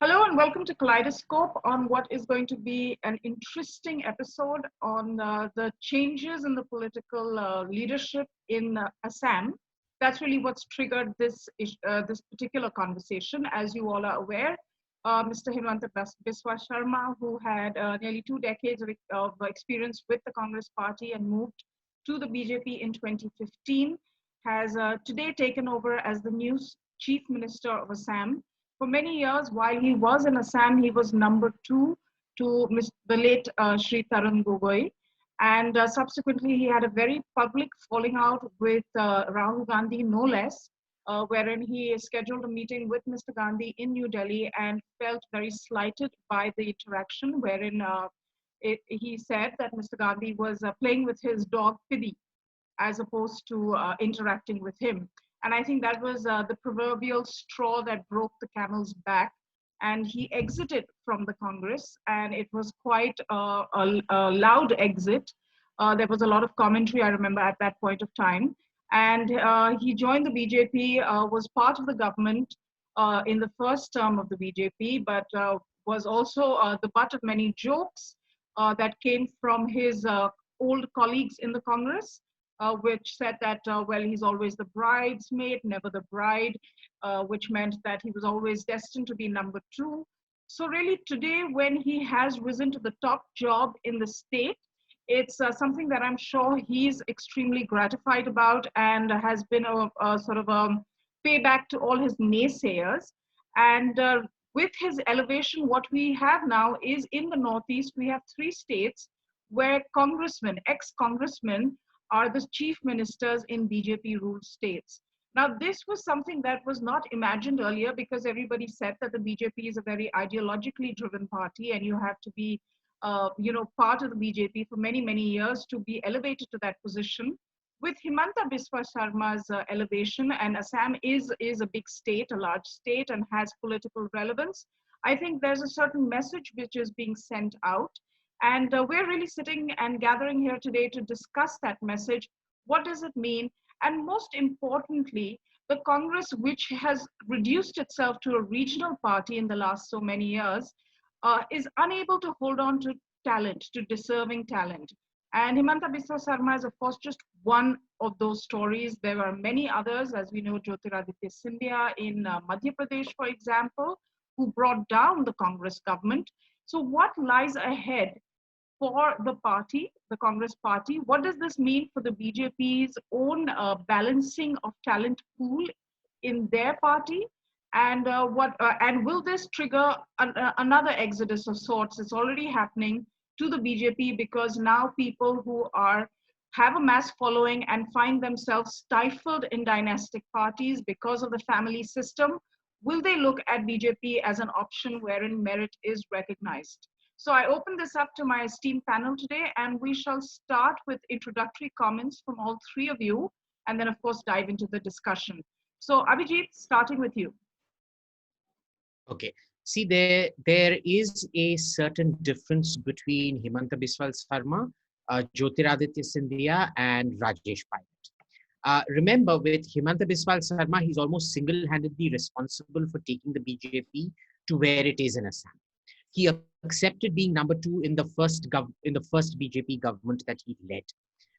Hello and welcome to Kaleidoscope on what is going to be an interesting episode on the changes in the political leadership in Assam. That's really what's triggered this particular conversation. As you all are aware, Mr. Himanta Biswa Sarma, who had nearly 2 decades of experience with the Congress party and moved to the BJP in 2015, has today taken over as the new Chief Minister of Assam. For many years, while he was in Assam, he was number two to the late Sri Tarun Gogoi. And subsequently, he had a very public falling out with Rahul Gandhi, no less, wherein he scheduled a meeting with Mr. Gandhi in New Delhi and felt very slighted by the interaction, wherein he said that Mr. Gandhi was playing with his dog Pidi as opposed to interacting with him. And I think that was the proverbial straw that broke the camel's back. And he exited from the Congress, and it was quite a loud exit. There was a lot of commentary, I remember, at that point of time. And he joined the BJP, was part of the government in the first term of the BJP, but was also the butt of many jokes that came from his old colleagues in the Congress. Which said that, well, he's always the bridesmaid, never the bride, which meant that he was always destined to be number two. So really today, when he has risen to the top job in the state, it's something that I'm sure he's extremely gratified about and has been a sort of a payback to all his naysayers. And with his elevation, what we have now is in the Northeast, we have 3 states where congressmen, ex-congressmen, are the chief ministers in BJP ruled states. Now, this was something that was not imagined earlier because everybody said that the BJP is a very ideologically driven party and you have to be, part of the BJP for many, many years to be elevated to that position. With Himanta Biswa Sarma's elevation, and Assam is a big state, a large state, and has political relevance, I think there's a certain message which is being sent out. And we're really sitting and gathering here today to discuss that message. What does it mean? And most importantly, the Congress, which has reduced itself to a regional party in the last so many years, is unable to hold on to talent, to deserving talent. And Himanta Biswa Sarma is, of course, just one of those stories. There are many others, as we know, Jyotiraditya Scindia in Madhya Pradesh, for example, who brought down the Congress government. So what lies ahead for the party, the Congress party? What does this mean for the BJP's own balancing of talent pool in their party? And and will this trigger another exodus of sorts? It's already happening to the BJP because now people who have a mass following and find themselves stifled in dynastic parties because of the family system, will they look at BJP as an option wherein merit is recognized? So I open this up to my esteemed panel today, and we shall start with introductory comments from all 3 of you, and then of course dive into the discussion. So Abhijit, starting with you. Okay. See, there is a certain difference between Himanta Biswa Sarma, Jyotiraditya Scindia, and Rajesh Pilot. Remember, with Himanta Biswa Sarma, he's almost single-handedly responsible for taking the BJP to where it is in Assam. He accepted being number 2 in the first BJP government that he led.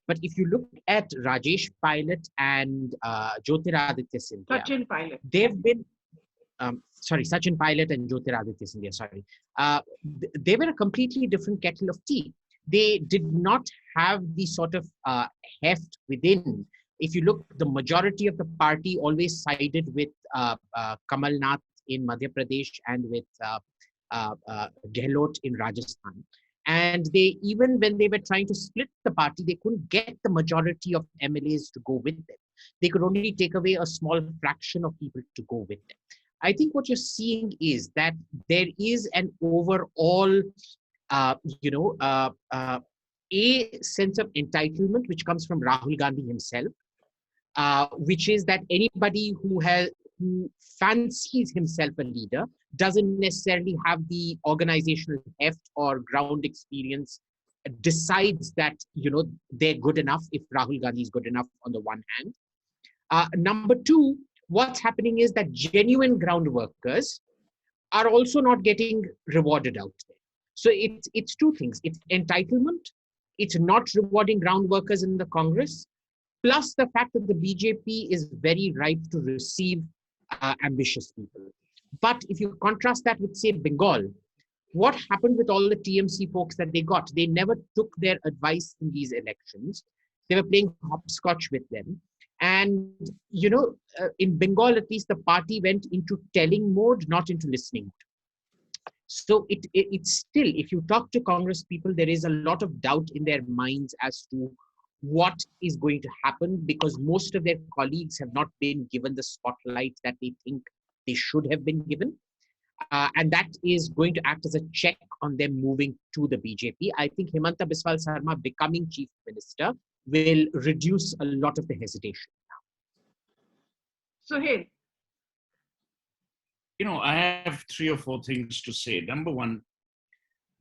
But if you look at Rajesh Pilot and Jyotiraditya Scindia, Sachin Pilot. They've been Sachin Pilot and Jyotiraditya Scindia, sorry. They were a completely different kettle of tea. They did not have the sort of heft within. If you look, the majority of the party always sided with Kamal Nath in Madhya Pradesh and with Gehlot in Rajasthan. And even when they were trying to split the party, they couldn't get the majority of MLAs to go with them. They could only take away a small fraction of people to go with them. I think what you're seeing is that there is an overall, a sense of entitlement which comes from Rahul Gandhi himself, which is that anybody who fancies himself a leader doesn't necessarily have the organizational heft or ground experience, decides that they're good enough if Rahul Gandhi is good enough on the one hand. Number 2, what's happening is that genuine ground workers are also not getting rewarded out there. So it's two things. It's entitlement. It's not rewarding ground workers in the Congress, plus the fact that the BJP is very ripe to receive ambitious people. But if you contrast that with, say, Bengal, what happened with all the TMC folks that they got? They never took their advice in these elections. They were playing hopscotch with them. And, in Bengal, at least the party went into telling mode, not into listening mode. So it's still, if you talk to Congress people, there is a lot of doubt in their minds as to what is going to happen, because most of their colleagues have not been given the spotlight that they think they should have been given. And that is going to act as a check on them moving to the BJP. I think Himanta Biswa Sarma becoming chief minister will reduce a lot of the hesitation. Suhel. I have 3 or 4 things to say. Number one,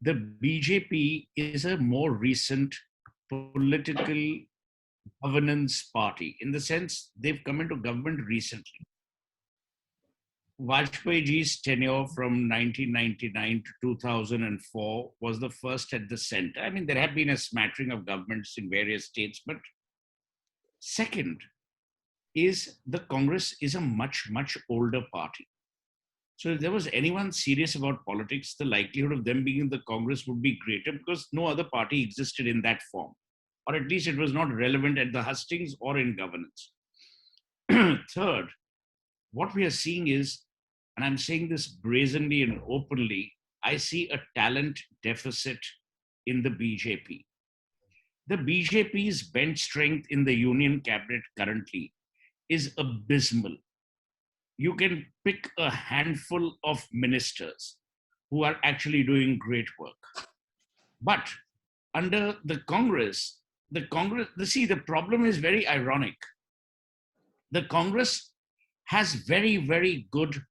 the BJP is a more recent political governance party, in the sense they've come into government recently. Vajpayeeji's tenure from 1999 to 2004 was the first at the center. I mean, there have been a smattering of governments in various states, but second is the Congress is a much, much older party. So if there was anyone serious about politics, the likelihood of them being in the Congress would be greater, because no other party existed in that form, or at least it was not relevant at the hustings or in governance. Third, what we are seeing is, and I'm saying this brazenly and openly, I see a talent deficit in the BJP. The BJP's bench strength in the union cabinet currently is abysmal. You can pick a handful of ministers who are actually doing great work. But under the Congress, the problem is very ironic. The Congress has very, very good,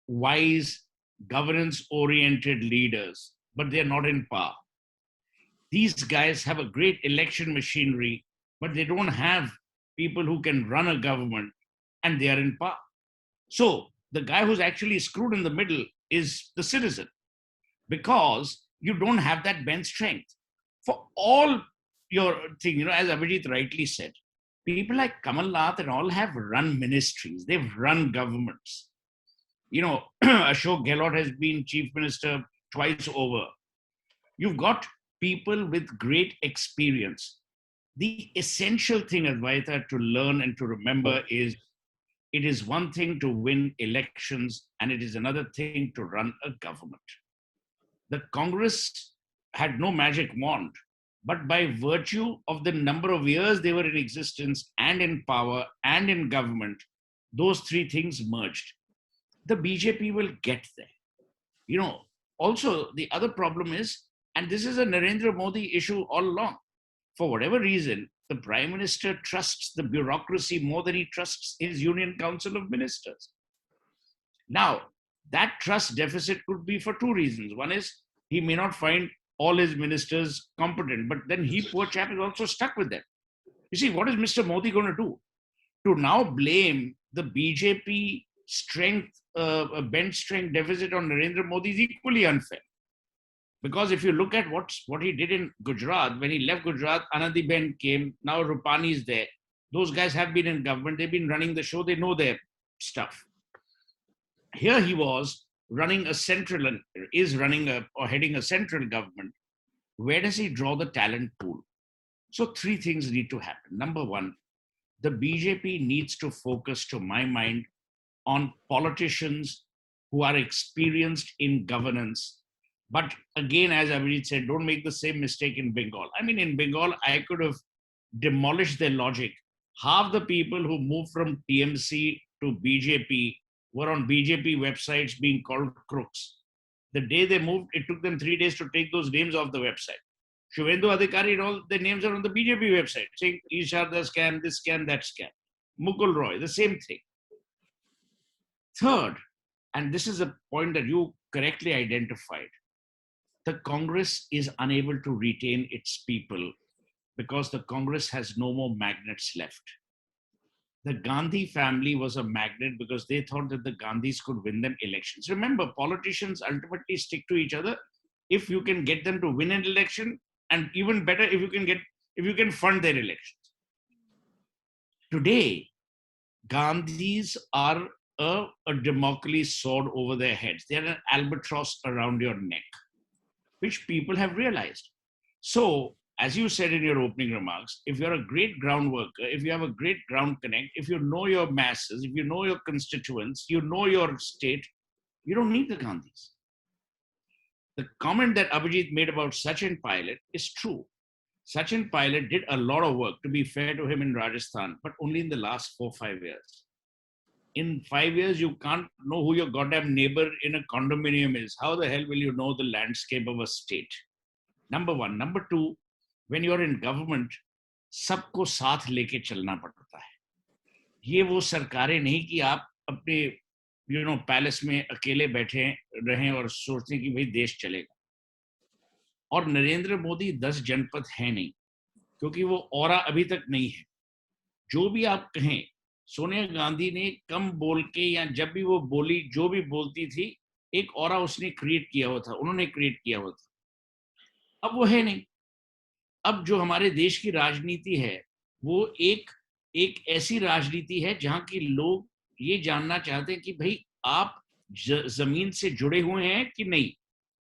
wise, governance-oriented leaders, but they're not in power. These guys have a great election machinery, but they don't have people who can run a government, and they are in power. So the guy who's actually screwed in the middle is the citizen, because you don't have that bench strength. For all your thing, as Abhijit rightly said, people like Kamal Nath and all have run ministries. They've run governments. Ashok Gehlot has been chief minister twice over. You've got people with great experience. The essential thing, Advaita, to learn and to remember is, it is one thing to win elections, and it is another thing to run a government. The Congress had no magic wand, but by virtue of the number of years they were in existence and in power and in government, those 3 things merged. The BJP will get there. Also, the other problem is, and this is a Narendra Modi issue all along, for whatever reason, the Prime Minister trusts the bureaucracy more than he trusts his Union Council of Ministers. Now, that trust deficit could be for 2 reasons. One is, he may not find all his ministers competent, but then he, poor chap, is also stuck with them. You see, what is Mr. Modi going to do? To now blame the BJP bench strength deficit on Narendra Modi is equally unfair. Because if you look at what he did in Gujarat, when he left Gujarat, Anandiben came, now Rupani is there. Those guys have been in government, they've been running the show, they know their stuff. Here he was running heading a central government. Where does he draw the talent pool? So 3 things need to happen. Number one, the BJP needs to focus, to my mind, on politicians who are experienced in governance. But again, as Abhijit said, don't make the same mistake in Bengal. I mean, in Bengal, I could have demolished their logic. Half the people who moved from TMC to BJP were on BJP websites being called crooks. The day they moved, it took them 3 days to take those names off the website. Shuvendu Adhikari and all their names are on the BJP website, saying Sharda scam, this scam, that scam. Mukul Roy, the same thing. Third, and this is a point that you correctly identified, the Congress is unable to retain its people because the Congress has no more magnets left. the Gandhi family was a magnet because they thought that the Gandhis could win them elections. Remember, politicians ultimately stick to each other if you can get them to win an election, and even better if you can fund their elections. Today, Gandhis are a Damocles sword over their heads. They are an albatross around your neck, which people have realized. So, as you said in your opening remarks, if you're a great ground worker, if you have a great ground connect, if you know your masses, if you know your constituents, you know your state, you don't need the Gandhis. The comment that Abhijit made about Sachin Pilot is true. Sachin Pilot did a lot of work, to be fair to him, in Rajasthan, but only in the last 4-5 years. In 5 years, you can't know who your goddamn neighbor in a condominium is. How the hell will you know the landscape of a state? Number one. Number two, when you're in government, सबको साथ लेके चलना पड़ता है. ये वो सरकारें नहीं कि आप अपने पैलेस में अकेले बैठे रहें और सोचते कि भाई देश चलेगा. और नरेंद्र मोदी 10 जनपद है नहीं, क्योंकि वो ऑरा अभी तक नहीं है. जो भी आप कहें, सोनिया गांधी ने कम बोल के, या जब भी वो बोली, जो भी बोलती थी, एक ऑरा उसने क्रिएट किया हुआ था, उन्होंने क्रिएट किया हुआ था. अब वो है नहीं. अब जो हमारे देश की राजनीति है, वो एक ऐसी राजनीति है जहां की लोग ये जानना चाहते हैं कि भाई आप जमीन से जुड़े हुए हैं कि नहीं,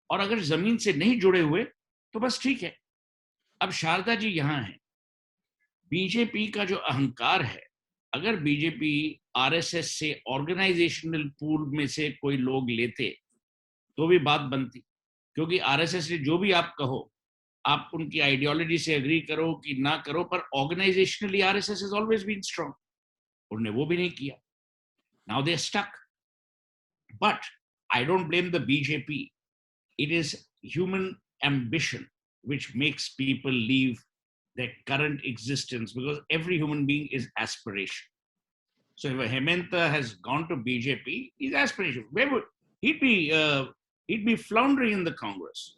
और अगर जमीन से नहीं जुड़े हुए तो बस ठीक है. अब शारदा जी यहाँ हैं. बीजेपी का जो अहंकार है, अगर बीजेपी आरएसएस से ऑर्गेनाइजेशनल पूल में से कोई लोग लेते तो भी बात बनती, क्योंकि आरएसएस से जो भी आप कहो, आप उनकी आइडियोलॉजी से एग्री करो कि ना करो, पर organisationally RSS has always been strong. उन्होंने वो भी नहीं किया. Now they are stuck. But I don't blame the BJP. It is human ambition which makes people leave their current existence, because every human being is aspiration. So if Himanta has gone to BJP, he's aspiration. Where would he'd be floundering in the Congress?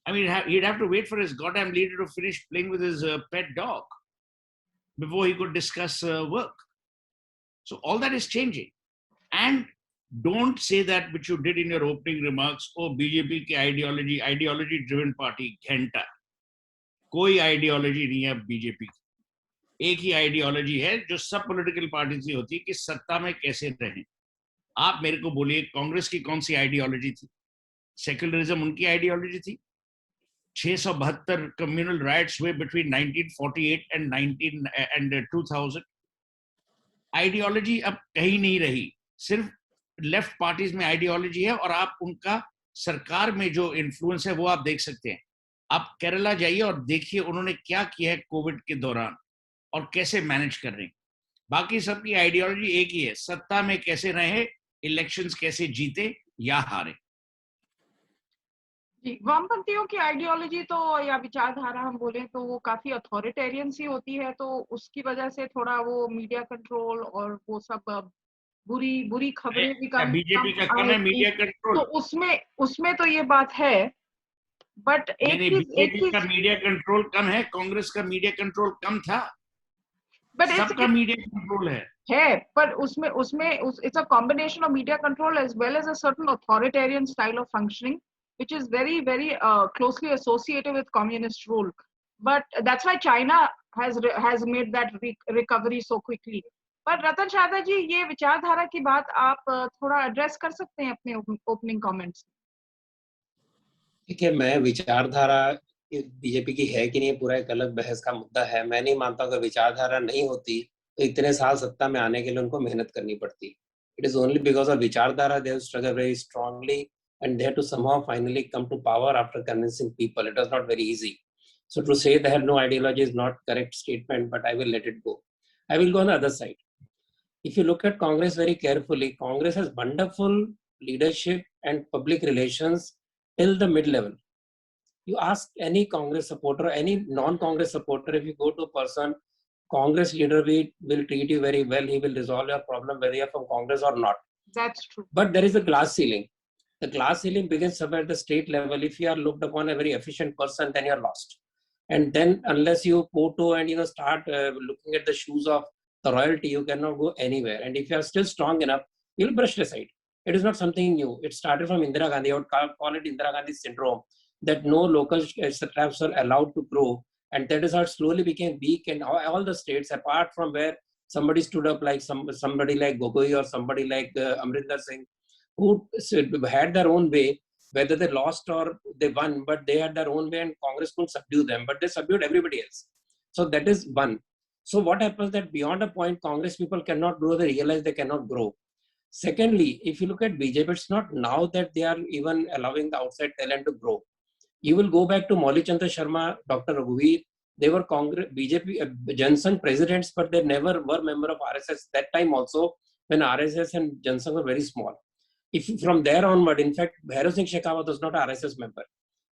I mean, he'd have to wait for his goddamn leader to finish playing with his pet dog before he could discuss work. So all that is changing. And don't say that which you did in your opening remarks. Oh, BJP की ideology driven party. घंटा कोई ideology नहीं है BJP की. एक ही ideology है जो सब political parties की होती है कि सत्ता में कैसे रहें. आप मेरे को बोलिए, कांग्रेस की कौन सी ideology थी? सेक्युलरिज्म उनकी ideology थी. 672 communal riots हुए between 1948 and 2000. Ideology अब कहीं नहीं रही. सिर्फ लेफ्ट पार्टीज में आइडियोलॉजी है, और आप उनका सरकार में जो इन्फ्लुएंस है वो आप देख सकते हैं. आप केरला जाइए और देखिए उन्होंने क्या किया है कोविड के दौरान और कैसे मैनेज कर रहे हैं. बाकी सबकी आइडियोलॉजी एक ही है, सत्ता में कैसे रहे, इलेक्शंस कैसे जीते या हारे. जी, वामपंथियों की आइडियोलॉजी तो, या विचारधारा हम बोले तो, वो काफी अथॉरिटेरियन सी होती है. तो उसकी वजह से थोड़ा वो मीडिया कंट्रोल और वो सब बुरी खबरें भी कम बीजेपी का कम है मीडिया कंट्रोल. तो उसमें तो ये बात है. बट एक चीज का मीडिया कंट्रोल कम है, कांग्रेस का मीडिया कंट्रोल कम था. बट सबका मीडिया कंट्रोल है, पर उसमें it's a combination of media control as well as a certain authoritarian style of functioning which is very very closely associated with communist rule. But that's why China has made that recovery so quickly. पर रतन शारदा जी, ये विचारधारा की बात आप थोड़ा address कर सकते हैं अपने ओपनिंग कमेंट्स. ठीक है, मैं विचारधारा बीजेपी की है कि नहीं पूरा एक अलग बहस का मुद्दा है. मैं नहीं मानता अगर विचारधारा नहीं होती तो इतने साल सत्ता में आने के लिए उनको मेहनत करनी पड़ती. It is only because of विचारधारा they have struggled very strongly and they had to somehow finally come to power after convincing people. It was not very easy. So to say they had no ideology is not correct statement, but I will let it go. I will go on the other side. If you look at Congress very carefully, Congress has wonderful leadership and public relations till the mid-level. You ask any Congress supporter, any non-Congress supporter, if you go to a person, Congress leader will treat you very well. He will resolve your problem whether you are from Congress or not. That's true. But there is a glass ceiling. The glass ceiling begins somewhere at the state level. If you are looked upon a very efficient person, then you are lost. And then unless you go to and start looking at the shoes of the royalty, you cannot go anywhere. And if you are still strong enough, you'll brush aside. It is not something new. It started from Indira Gandhi. I would call it Indira Gandhi syndrome, that no local traps are allowed to grow. And that is how it slowly became weak. And all the states, apart from where somebody stood up, like somebody like Gogoi or somebody like Amrinder Singh, who had their own way, whether they lost or they won, but they had their own way and Congress couldn't subdue them, but they subdued everybody else. So that is one. So what happens that beyond a point, Congress people cannot grow, they realize they cannot grow. Secondly, if you look at BJP, it's not now that they are even allowing the outside talent to grow. You will go back to Mauli Chandra Sharma, Dr. Raghuveer, they were Congress, BJP, Jansangh presidents, but they never were member of RSS. That time also, when RSS and Jansangh were very small. If from there onward, in fact, Bhairav Singh Shekhawat was not an RSS member.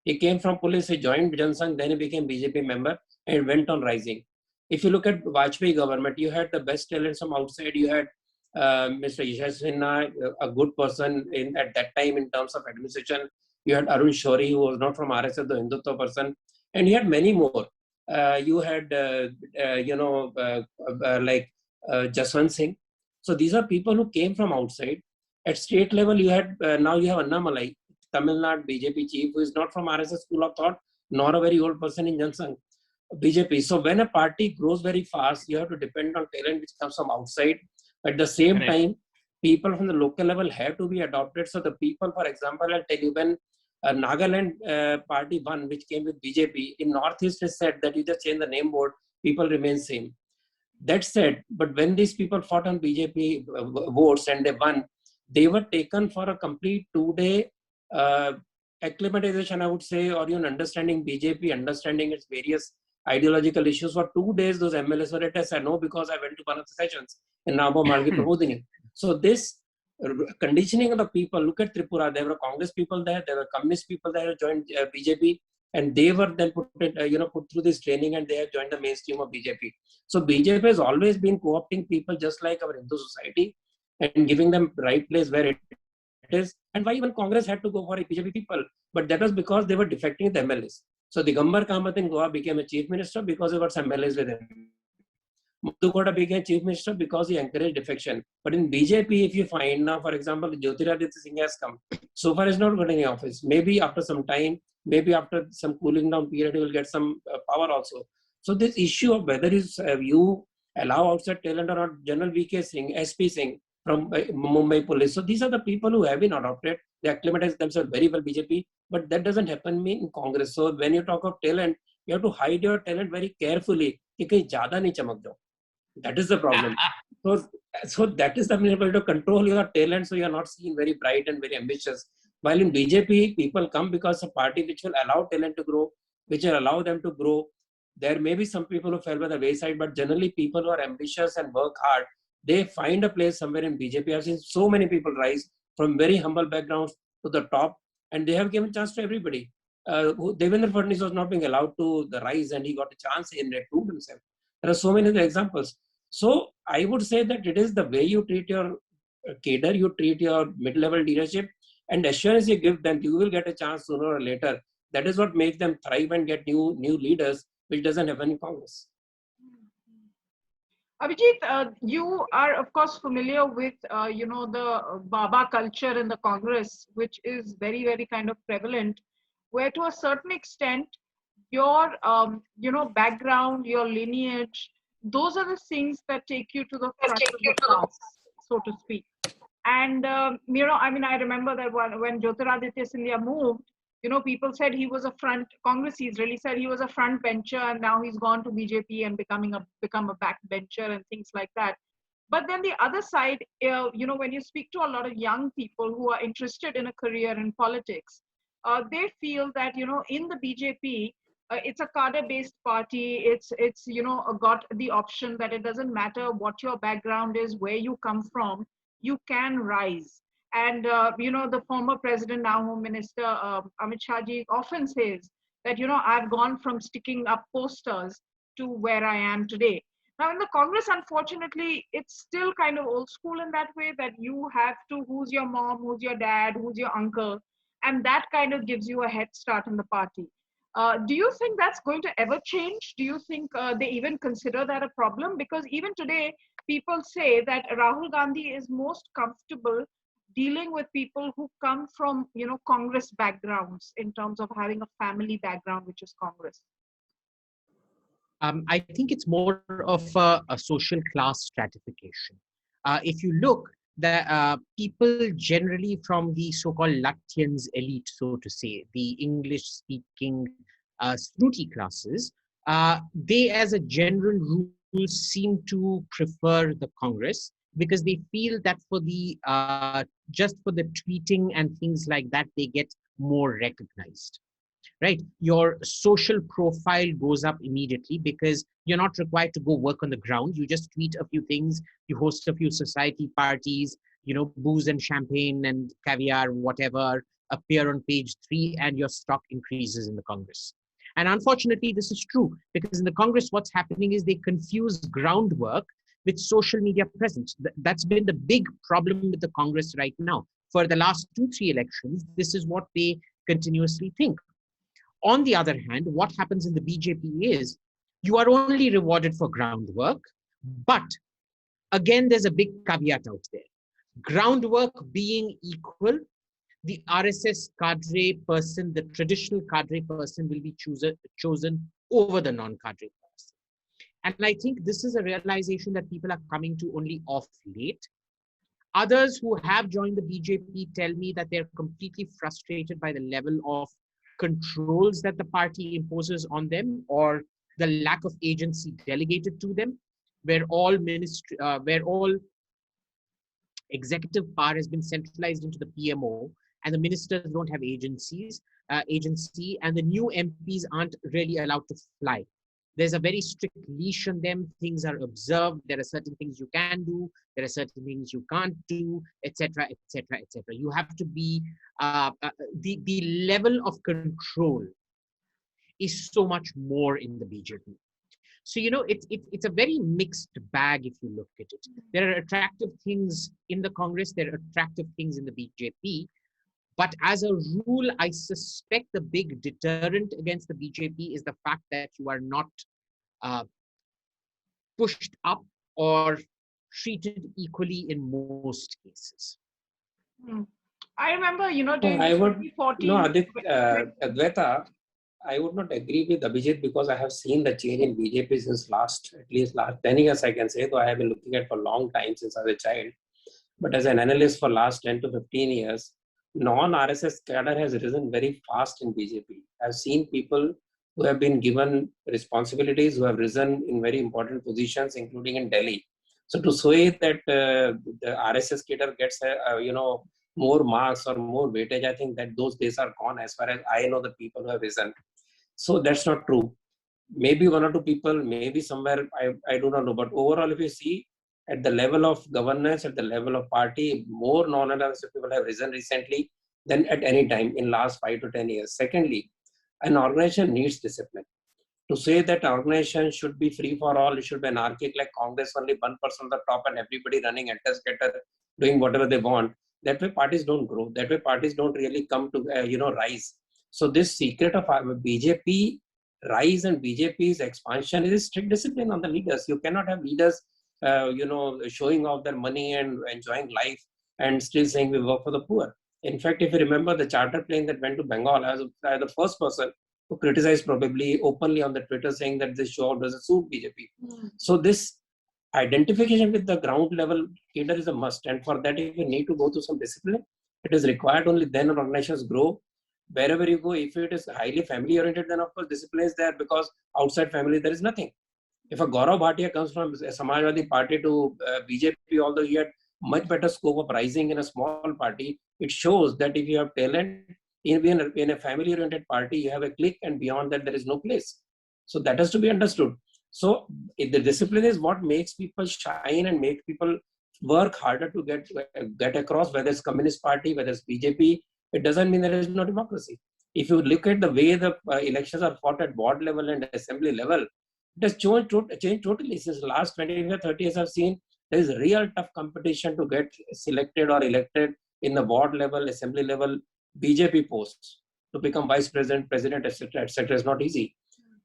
He came from police, he joined Jansangh, then he became BJP member and went on rising. If you look at Vajpayee government, you had the best talents from outside. You had Mr. Yashav Sinha, a good person at that time in terms of administration. You had Arun Shourie, who was not from RSS, the Hindutva person. And you had many more. You had, like Jaswant Singh. So these are people who came from outside. At state level, you had, now you have Annamalai, Tamil Nadu BJP chief, who is not from RSS school of thought, nor a very old person in Jansangh BJP. So when a party grows very fast, you have to depend on talent which comes from outside. At the same time, people from the local level have to be adopted. So the people, for example, I'll tell you, when Nagaland party won, which came with BJP, in Northeast is said that you just change the name board, people remain same. That said, but when these people fought on BJP votes and they won, they were taken for a complete 2-day acclimatization, I would say, or even understanding BJP, understanding its various ideological issues. For 2 days, those MLAs were at test. I know because I went to one of the sessions in Nabo Malgi Prabodhini. So this conditioning of the people, look at Tripura, there were Congress people there were communist people there who joined BJP, and they were then put through this training and they have joined the mainstream of BJP. So BJP has always been co-opting people just like our Hindu society and giving them right place where it is. And why even Congress had to go for BJP people? But that was because they were defecting the MLAs. So Digambar Kamath in Goa became a chief minister because he got some MLAs with him. Madhu Koda became chief minister because he encouraged defection. But in BJP, if you find now, for example, Jyotiraditya Singh has come. So far, he's not got any office. Maybe after some time, maybe after some cooling down period, he will get some power also. So this issue of whether you allow outside talent or not, General VK Singh, SP Singh from Mumbai police. So these are the people who have been adopted. They acclimatize themselves very well BJP, but that doesn't happen in Congress. So when you talk of talent, you have to hide your talent very carefully. That is the problem. So that is the ability to control your talent, so you are not seen very bright and very ambitious. While in BJP, people come because a party which will allow talent to grow, which will allow them to grow. There may be some people who fell by the wayside, but generally people who are ambitious and work hard, they find a place somewhere in BJP. I've seen so many people rise from very humble backgrounds to the top, and they have given chance to everybody. Devendra Fadnavis was not being allowed to rise, and he got a chance and proved himself. There are so many other examples. So I would say that it is the way you treat your cadre, you treat your mid-level leadership, and assurance you give them, you will get a chance sooner or later. That is what makes them thrive and get new leaders, which doesn't happen in Congress. Abhijit, you are of course familiar with the Baba culture in the Congress, which is very, very kind of prevalent, where to a certain extent your background, your lineage, those are the things that take you to the front of the class, so to speak. And I remember that when Jyotiraditya Scindia moved, people said he was a front, Congressies really said he was a front bencher, and now he's gone to BJP and become a back bencher and things like that. But then the other side, when you speak to a lot of young people who are interested in a career in politics, they feel that, in the BJP, it's a cadre-based party. It's got the option that it doesn't matter what your background is, where you come from, you can rise. And, the former president, now Home Minister, Amit Shah ji, often says that, I've gone from sticking up posters to where I am today. Now in the Congress, unfortunately, it's still kind of old school in that way, that you have to, who's your mom, who's your dad, who's your uncle, and that kind of gives you a head start in the party. Do you think that's going to ever change? Do you think they even consider that a problem? Because even today, people say that Rahul Gandhi is most comfortable dealing with people who come from, Congress backgrounds in terms of having a family background, which is Congress. I think it's more of a social class stratification. If you look, the people generally from the so-called Latvians elite, so to say, the English-speaking snooty classes, they, as a general rule, seem to prefer the Congress because they feel that for the just for the tweeting and things like that, they get more recognized. Right, your social profile goes up immediately because you're not required to go work on the ground. You just tweet a few things, you host a few society parties, booze and champagne and caviar, whatever, appear on page 3, and your stock increases in the Congress. And unfortunately, this is true because in the Congress, what's happening is they confuse groundwork with social media presence. That's been the big problem with the Congress right now. For the last 2-3 elections, this is what they continuously think. On the other hand, what happens in the BJP is you are only rewarded for groundwork, but again, there's a big caveat out there. Groundwork being equal, the RSS cadre person, the traditional cadre person will be chosen over the non-cadre person. And I think this is a realization that people are coming to only off late. Others who have joined the BJP tell me that they're completely frustrated by the level of controls that the party imposes on them, or the lack of agency delegated to them, where all executive power has been centralized into the PMO, and the ministers don't have agency, and the new MPs aren't really allowed to fly. There's a very strict leash on them. Things are observed. There are certain things you can do. There are certain things you can't do, etc., etc., etc. You have to be the level of control is so much more in the BJP. So it's a very mixed bag if you look at it. There are attractive things in the Congress. There are attractive things in the BJP. But as a rule, I suspect the big deterrent against the BJP is the fact that you are not pushed up or treated equally in most cases. I remember, during I would, 2014. Advaita, I would not agree with Abhijit because I have seen the change in BJP since at least last 10 years, I can say, though I have been looking at for a long time since I was a child. But as an analyst for last 10 to 15 years, non-RSS cadre has risen very fast in BJP. I've seen people who have been given responsibilities, who have risen in very important positions, including in Delhi. So to say that the RSS cadre gets, more marks or more weightage, I think that those days are gone as far as I know the people who have risen. So that's not true. Maybe 1 or 2 people, maybe somewhere, I do not know. But overall, if you see, at the level of governance, at the level of party, more non-RSS people have risen recently than at any time in last 5 to 10 years. Secondly, an organization needs discipline. To say that an organization should be free for all, it should be anarchic like Congress, only 1% on the top and everybody running at doing whatever they want. That way parties don't grow. That way parties don't really come to, rise. So this secret of BJP rise and BJP's expansion is strict discipline on the leaders. You cannot have leaders showing off their money and enjoying life and still saying we work for the poor. In fact, if you remember the charter plane that went to Bengal, I was the first person who criticized probably openly on the Twitter saying that this show doesn't suit BJP. So this identification with the ground level cadre is a must. And for that, if you need to go through some discipline, it is required. Only then organizations grow. Wherever you go, if it is highly family oriented, then of course discipline is there because outside family, there is nothing. If a Gaurav Bhatia comes from Samajwadi Party to BJP, although he had much better scope of rising in a small party, it shows that if you have talent, in a family-oriented party, you have a clique, and beyond that, there is no place. So that has to be understood. So the discipline is what makes people shine and make people work harder to get across, whether it's Communist Party, whether it's BJP. It doesn't mean there is no democracy. If you look at the way the elections are fought at ward level and assembly level, it has changed totally. Since the last 20 or 30 years, I've seen there is real tough competition to get selected or elected in the ward level, assembly level, BJP posts to become vice president, president, etc. is not easy.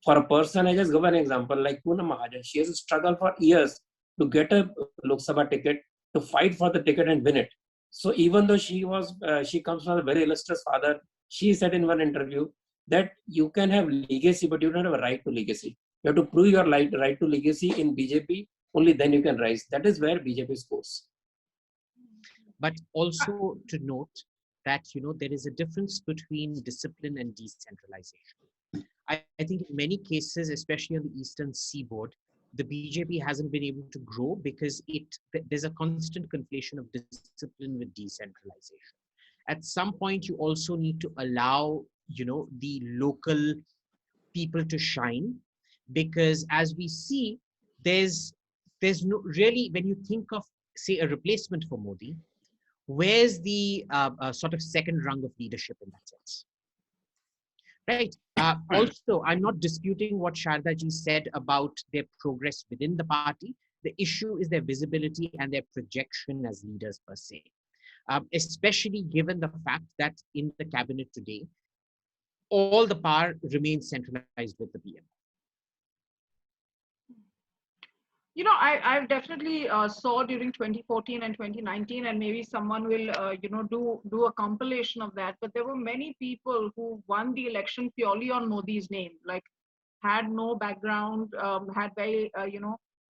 For a person, I just give an example like Poonam Mahajan. She has struggled for years to get a Lok Sabha ticket, to fight for the ticket and win it. So even though she comes from a very illustrious father, she said in one interview that you can have legacy, but you don't have a right to legacy. You have to prove your right to legacy in BJP. Only then you can rise. That is where BJP scores. But also to note that, there is a difference between discipline and decentralization. I think in many cases, especially on the eastern seaboard, the BJP hasn't been able to grow because there's a constant conflation of discipline with decentralization. At some point, you also need to allow, the local people to shine, because as we see, there's no really, when you think of, say, a replacement for Modi, where's the sort of second rung of leadership in that sense? Right. Also, I'm not disputing what Sharda ji said about their progress within the party. The issue is their visibility and their projection as leaders per se, especially given the fact that in the cabinet today, all the power remains centralized with the PM. I've definitely saw during 2014 and 2019, and maybe someone will, do a compilation of that. But there were many people who won the election purely on Modi's name, like had no background, had very,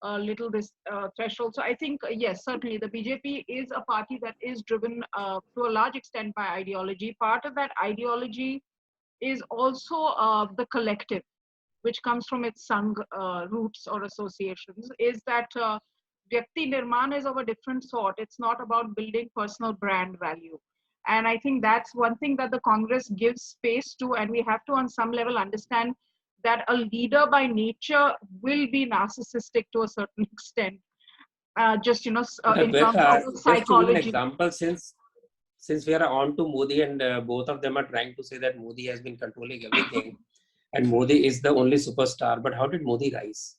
little this threshold. So I think, yes, certainly the BJP is a party that is driven to a large extent by ideology. Part of that ideology is also the collective, which comes from its Sangh roots or associations, is that Vyakti Nirman is of a different sort. It's not about building personal brand value. And I think that's one thing that the Congress gives space to, and we have to on some level understand that a leader by nature will be narcissistic to a certain extent. In terms of psychology. Just to give an example, since we are on to Modi and both of them are trying to say that Modi has been controlling everything. And Modi is the only superstar. But how did Modi rise?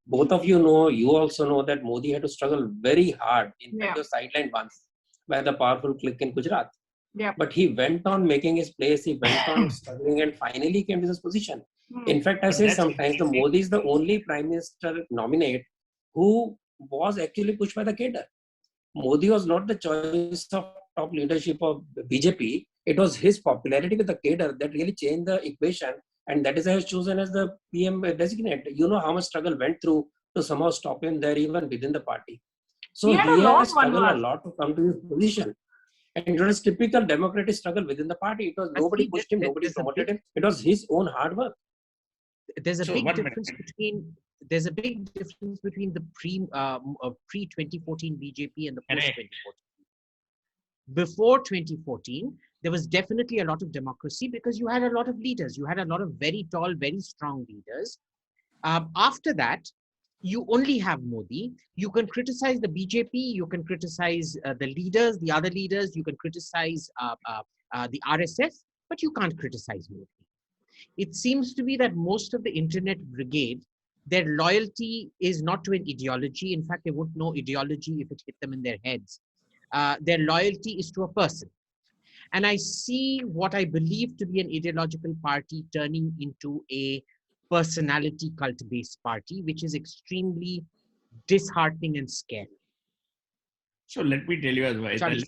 Both of you also know that Modi had to struggle very hard. In fact, he was sidelined once by the powerful clique in Gujarat. Yeah. But he went on making his place. He went on struggling and finally came to this position. In fact, I say sometimes the Modi is the only prime minister nominate who was actually pushed by the cadre. Modi was not the choice of top leadership of BJP. It was his popularity with the cadre that really changed the equation, and that is why he was chosen as the PM designate. You know how much struggle went through to somehow stop him there, even within the party. So he has struggled a lot to come to his position. And it was typical democratic struggle within the party. It was nobody pushed him, nobody promoted him. It was his own hard work. There's a big difference between the pre-2014 BJP and the post-2014. Before 2014, there was definitely a lot of democracy because you had a lot of leaders. You had a lot of very tall, very strong leaders. After that, you only have Modi. You can criticize the BJP. You can criticize the leaders, the other leaders. You can criticize the RSS, but you can't criticize Modi. It seems to be that most of the internet brigade, their loyalty is not to an ideology. In fact, they wouldn't know ideology if it hit them in their heads. Their loyalty is to a person. And I see what I believe to be an ideological party turning into a personality cult-based party, which is extremely disheartening and scary. So let me tell you, Advaita,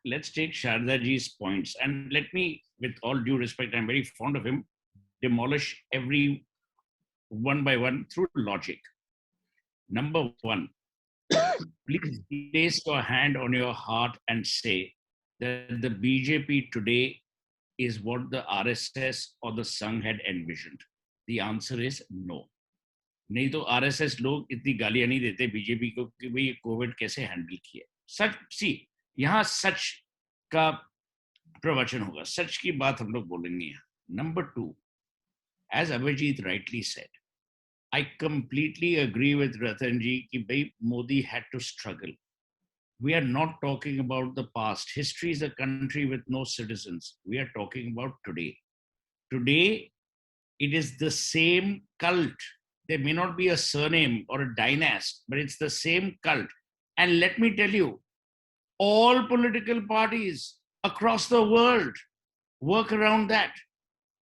let's take Sharda ji's points, and let me, with all due respect, I'm very fond of him, demolish every one by one through logic. Number one, please place your hand on your heart and say that the BJP today is what the RSS or the Sangh had envisioned. The answer is no. नहीं तो RSS लोग इतनी गालियां नहीं देते BJP को कि भाई कोविड कैसे हैंडल किया. सच यहाँ सच का प्रवचन होगा, सच की बात हम लोग बोलेंगे. Number two, as Abhijit rightly said, I completely agree with Ratan ji कि भाई Modi had to struggle. We are not talking about the past. History is a country with no citizens. We are talking about today. Today, it is the same cult. There may not be a surname or a dynasty, but it's the same cult. And let me tell you, all political parties across the world work around that.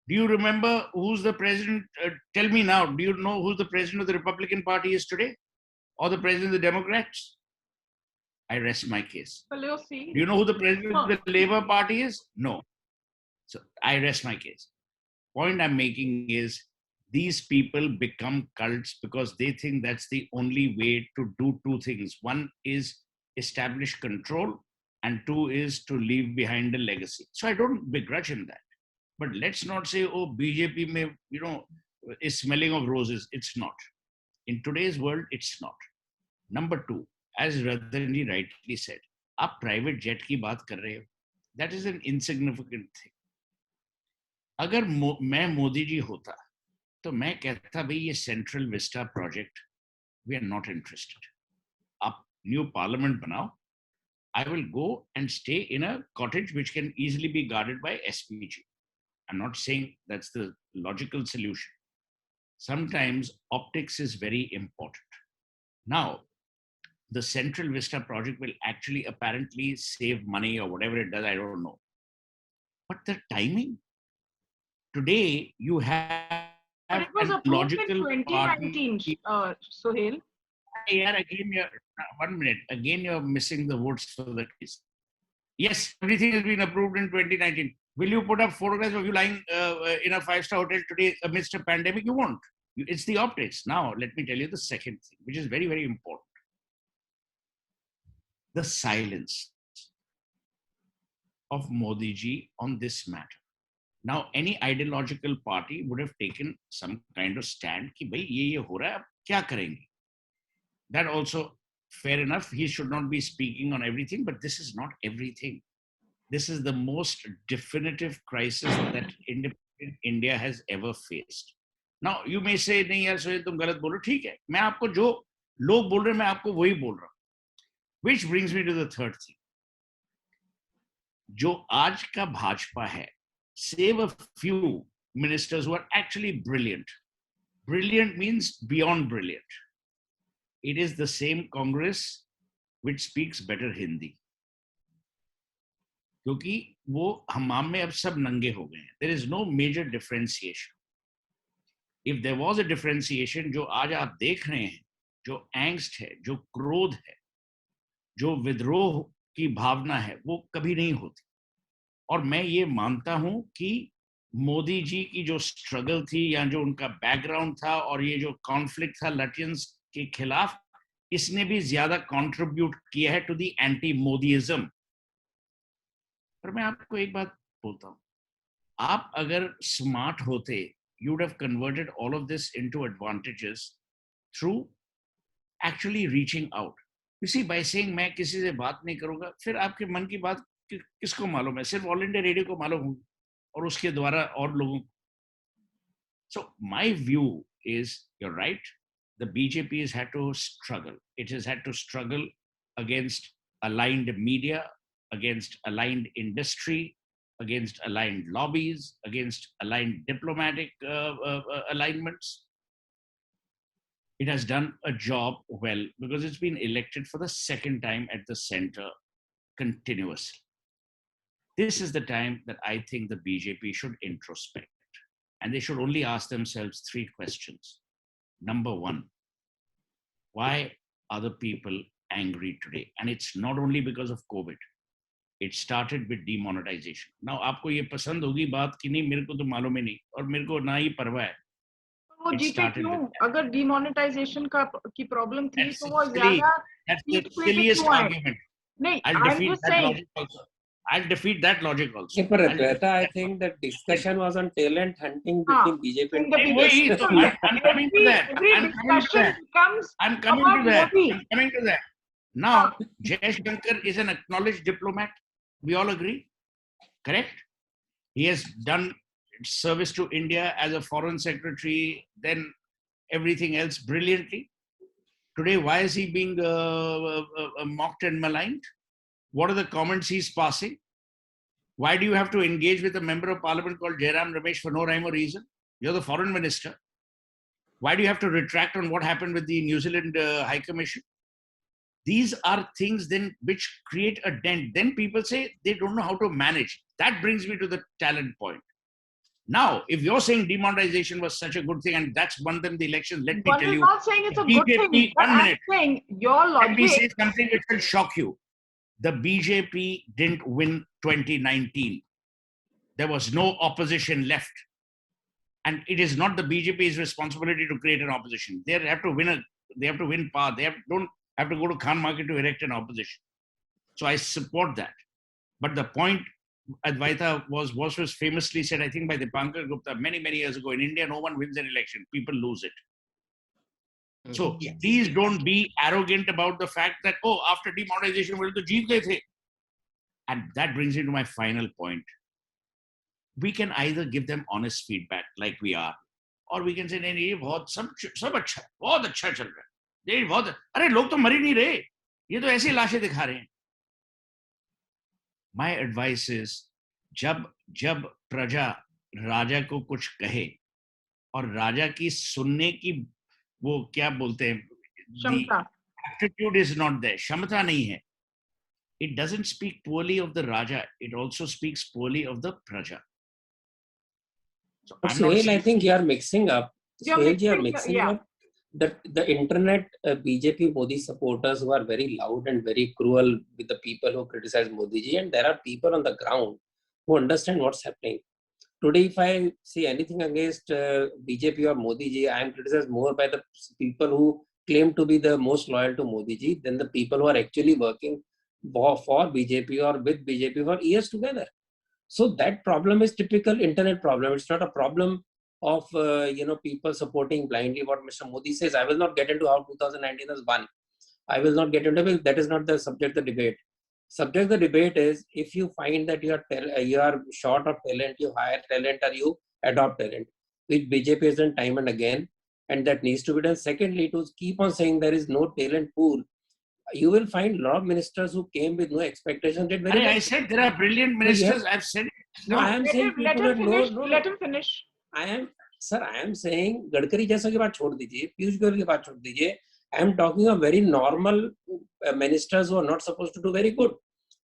Do you remember who's the president? Tell me now, do you know who the president of the Republican Party is today? or the president of the Democrats? I rest my case. Well, you'll see. Do you know who the president of the Labour Party is? No. So I rest my case. Point I'm making is these people become cults because they think that's the only way to do two things. One is establish control, and two is to leave behind a legacy. So I don't begrudge him that. But let's not say, oh, BJP may, is smelling of roses. It's not. In today's world, it's not. Number two, as Ratan rightly said, आप private jet की बात कर रहे हो. That is an insignificant thing. अगर मैं मोदी जी होता तो मैं कहता भाई ये central vista project we are not interested. आप न्यू पार्लियामेंट बनाओ. I will go and stay in a cottage which can easily be guarded by SPG. I'm not saying that's the logical solution. Sometimes optics is very important. Now, the Central Vista project will actually apparently save money or whatever it does, I don't know. But the timing, today you have But it was a approved logical in 2019, Suhel. Yeah, again, one minute. Again, you're missing the votes for the case. Yes, everything has been approved in 2019. Will you put up photographs of you lying in a five-star hotel today amidst a pandemic? You won't. It's the optics. Now, let me tell you the second thing, which is very, very important. The silence of Modi ji on this matter. Now, any ideological party would have taken some kind of stand कि भाई ये हो रहा है, अब क्या करेंगे? That also, fair enough. He should not be speaking on everything, but this is not everything. This is the most definitive crisis that independent India has ever faced. Now, you may say, नहीं यार सोहेल तुम गलत बोल रहे हो. ठीक है, मैं आपको जो लोग बोल रहे हैं मैं आपको वही बोल रहा हूँ. Which brings me to the third thing. जो आज का भाजपा है, save a few ministers who are actually brilliant. Brilliant means beyond brilliant. It is the same Congress which speaks better Hindi. क्योंकि वो हमाम में अब सब नंगे हो गए हैं. There is no major differentiation. If there was a differentiation, जो आज आप देख रहे हैं, जो angst है, जो क्रोध है, जो विद्रोह की भावना है, वो कभी नहीं होती. और मैं ये मानता हूं कि मोदी जी की जो स्ट्रगल थी या जो उनका बैकग्राउंड था और ये जो कॉन्फ्लिक्ट था लटियंस के खिलाफ, इसने भी ज्यादा कंट्रीब्यूट किया है टू द एंटी मोदीइज्म. पर मैं आपको एक बात बोलता हूं, आप अगर स्मार्ट होते, you would have converted all of this into advantages through actually reaching out. You see, by saying मैं किसी से बात नहीं करूंगा, फिर आपके मन की बात किसको मालूम है? सिर्फ ऑल इंडिया रेडियो को मालूम होगी और उसके द्वारा और लोगों को. So my view is, you're right, the BJP has had to struggle. It has had to struggle against aligned media, against aligned industry, against aligned lobbies, against aligned diplomatic alignments. It has done a job well because it's been elected for the second time at the center continuously. This is the time that I think the BJP should introspect, and they should only ask themselves three questions. Number one, why are the people angry today? And it's not only because of COVID. It started with demonetization. Now, आपको ये पसंद होगी बात कि नहीं, मेरे को तो मालूम ही नहीं और मेरे को ना ही परवाह है. वो जीते क्यों? अगर demonetization की problem थी तो वो ज़्यादा That's the silliest argument. नहीं, I'll defeat that logic also. Yeah, but Advaita, I think the discussion was on talent hunting between BJP and Congress. I'm coming to that. I'm coming to that. Now, Jaishankar is an acknowledged diplomat. We all agree, correct? He has done service to India as a foreign secretary, then everything else brilliantly. Today, why is he being mocked and maligned? What are the comments he's passing? Why do you have to engage with a member of parliament called Jairam Ramesh for no rhyme or reason? You're the foreign minister. Why do you have to retract on what happened with the New Zealand High Commission? These are things then which create a dent. Then people say they don't know how to manage. That brings me to the talent point. Now, if you're saying demonetization was such a good thing and that's won them the elections, let me One tell is you. not saying it's a good thing, BJP, but 1 I'm minute. saying your Let me say logic. something which will shock you. The BJP didn't win 2019. There was no opposition left. And it is not the BJP's responsibility to create an opposition. They have to win power. Don't have to go to Khan Market to erect an opposition. So I support that. But the point Advaita was famously said, I think by Dipankar Gupta many, many years ago, in India, no one wins an election. People lose it. So please don't be arrogant about the fact that, oh, after demonetization, we'll to jeet gaye the. And that brings me to my final point. We can either give them honest feedback like we are, or we can say, नहीं ये बहुत सब अच्छा है, बहुत अच्छा चल रहा है, ये बहुत अरे लोग तो मर ही नहीं रहे, ये तो ऐसी लाशें दिखा रहे हैं. My advice is, जब प्रजा राजा को कुछ कहे और राजा की सुनने की वो क्या बोलते हैं, the aptitude is not there, क्षमता नहीं है. It doesn't speak poorly of the Raja, it also speaks poorly of the Praja. So Suhel, I think you are mixing up. Suhel, you are mixing up the internet BJP Modi supporters who are very loud and very cruel with the people who criticize Modi ji, and there are people on the ground who understand what's happening. Today, if I say anything against BJP or Modi ji, I am criticized more by the people who claim to be the most loyal to Modi ji than the people who are actually working for BJP or with BJP for years together. So that problem is typical internet problem. It's not a problem of people supporting blindly what Mr. Modi says. I will not get into how 2019 has won. I will not get into it. That is not the subject of the debate. Subject of the debate is, if you find that you are short of talent, you hire talent or you adopt talent, which BJP has done time and again, and that needs to be done. Secondly, to keep on saying there is no talent pool, you will find a lot of ministers who came with no expectation. Did very well. I said there are brilliant ministers. I've said it. No, I am saying let him finish. Let him finish. I am saying Gadkari जैसा की बात छोड़ दीजिए, पीयूष गोयल की बात छोड़ दीजिए. I am talking of very normal ministers who are not supposed to do very good.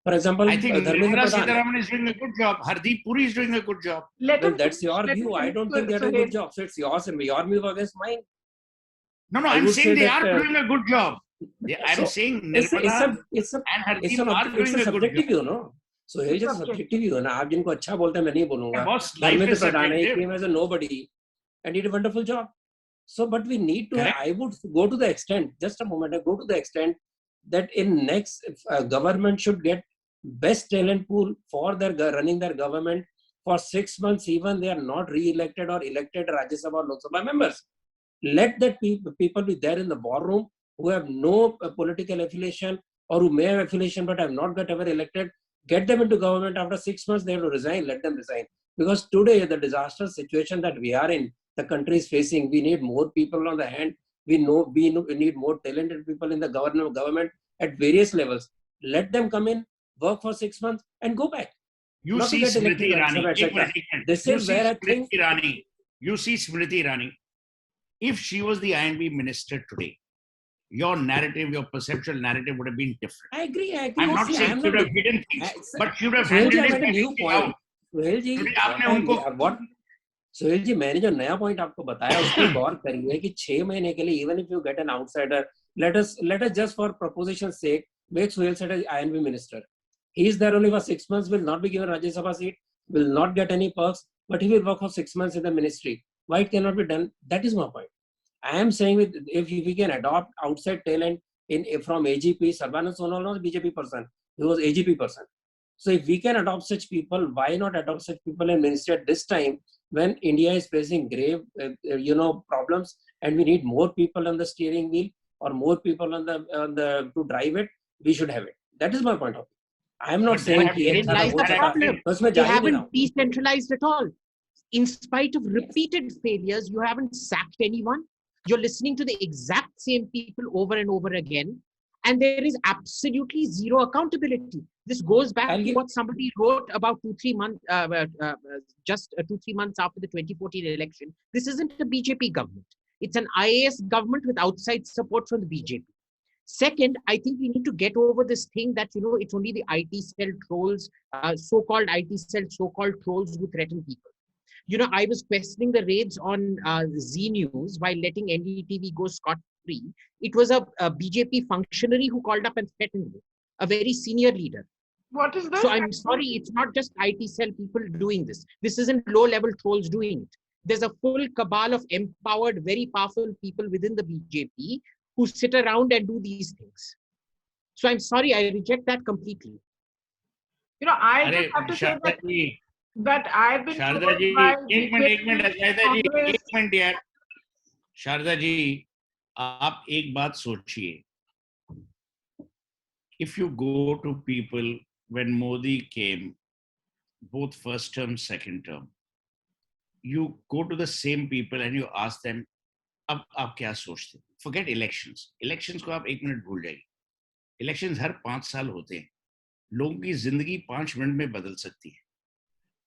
For example, I think Nirmala Sitharaman is doing a good job. Hardeep Puri is doing a good job. Well, that's your view. I don't think they are doing a good job. So it's yours and your view against mine. No, I'm saying they are doing a good job. I'm saying Nirmala and Hardeep are doing a good job. You know? So it's a subjective view. ना आप जिनको अच्छा बोलते हैं मैं नहीं बोलूँगा. Life is subjective. He came as a nobody and did a wonderful job. So, but we need to. Correct. I would go to the extent. Just a moment. I go to the extent that in next government should get best talent pool for their running their government for 6 months. Even they are not re-elected or elected Rajya Sabha or Lok Sabha members. Let that people be there in the boardroom who have no political affiliation or who may have affiliation but have not got ever elected. Get them into government. After 6 months they have to resign. Let them resign. Because today the disastrous situation that we are in, the country is facing, we need more people on the hand. We need more talented people in the government at various levels. Let them come in, work for 6 months and go back. You see Smriti Irani. This is where I think. You see Smriti Irani. If she was the I&B minister today, your narrative, your perceptual narrative would have been different. I agree. I'm not saying she would have hidden things, but she would have handled it a new point. Suhail जी मैंने जो नया point आपको बताया उस पर गौर करिए कि 6 महीने के लिए even if you get an outsider let us just for proposition's sake make Suhel Seth as I&B minister. He is there only for 6 months, will not be given Rajya Sabha seat, will not get any perks, but he will work for 6 months in the ministry. Why it cannot be done? That is my point. I am saying if we can adopt outside talent from AGP, Sarbanas Sonal was a BJP person, he was AGP person. So if we can adopt such people, why not adopt such people in ministry at this time when India is facing grave, problems, and we need more people on the steering wheel or more people on the to drive it? We should have it. That is my point of view. I am not saying you haven't decentralized at all. In spite of repeated failures, you haven't sacked anyone. You're listening to the exact same people over and over again. And there is absolutely zero accountability. This goes back to what somebody wrote about 2-3 months, just 2-3 months after the 2014 election. This isn't a BJP government. It's an IAS government with outside support from the BJP. Second, I think we need to get over this thing that, it's only the IT cell trolls, so-called IT cell, so-called trolls who threaten people. I was questioning the raids on Z News while letting NDTV go scot-free. It was a BJP functionary who called up and threatened me, a very senior leader. What is So this? I'm sorry, it's not just IT cell people doing this. This isn't low-level trolls doing it. There's a full cabal of empowered, very powerful people within the BJP who sit around and do these things. So I'm sorry, I reject that completely. I just अरे have to say Sharda ji, that I've been Sharda told ji, by एक minute Ajayta ji, Congress. एक minute यार, शारदा जी, आप एक बात सोचिए. If you go to people when Modi came, both first term, second term, you go to the same people and you ask them, अब आप क्या सोचते हैं? Forget elections. Elections को आप एक मिनट भूल जाइए. Elections हर 5 साल होते हैं. लोगों की जिंदगी 5 मिनट में बदल सकती है.